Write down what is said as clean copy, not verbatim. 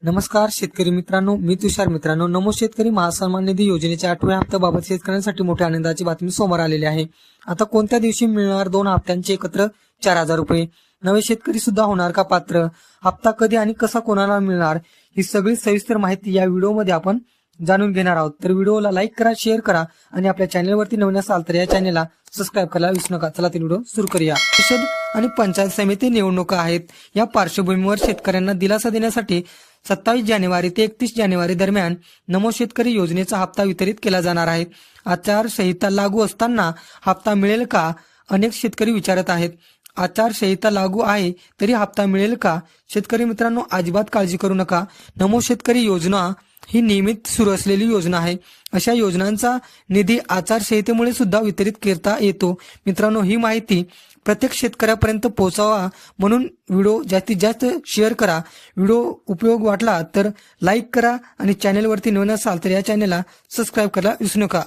नमस्कार शेतकरी मित्रांनो, मी तुषार मित्रांनो. नमो शेतकरी महासन्मान निधी योजनेच्या 8व्या हप्त्याबाबत शेतकऱ्यांसाठी मोठ्या आनंदाची बातमी समोर आलेली आहे. आता कोणत्या दिवशी मिळणार 2 हप्त्यांचे एकत्र 4,000 रुपये? नवे शेतकरी सुद्धा होणार का पात्र? हप्ता कधी आणि कसा कोणाला मिळणार? ही सगळी सविस्तर माहिती या व्हिडिओमध्ये आपण जाणून घेणार आहोत. तर व्हिडिओला लाईक करा, शेअर करा आणि आपल्या चॅनलवरती नवीन असाल तर या चॅनलला सबस्क्राईब करायला विसरू नका. चला तर व्हिडिओ सुरू करूया. परिषद आणि पंचायत समिती निवडणुका आहेत. या पार्श्वभूमीवर शेतकऱ्यांना दिलासा देण्यासाठी 27 जानेवारी ते 31 जानेवारी दरम्यान नमो शेतकरी योजनेचा हप्ता वितरित केला जाणार आहे. आचारसंहिता लागू असताना हप्ता मिळेल का? अनेक शेतकरी विचारत आहेत. आचारसंहिता लागू आहे तरी हप्ता मिळेल का? शेतकरी मित्रांनो, अजिबात काळजी करू नका. नमो शेतकरी योजना ही नियमित सुरू असलेली योजना आहे. अशा योजनांचा निधी आचारसंहितेमुळे सुद्धा वितरित करता येतो. मित्रांनो, ही माहिती प्रत्येक शेतकऱ्यापर्यंत पोहोचावा म्हणून व्हिडिओ जास्तीत जास्त शेअर करा. व्हिडिओ उपयोग वाटला तर लाईक करा आणि चॅनेलवरती नवीन असाल तर या चॅनेलला सबस्क्राईब करायला विसरू नका.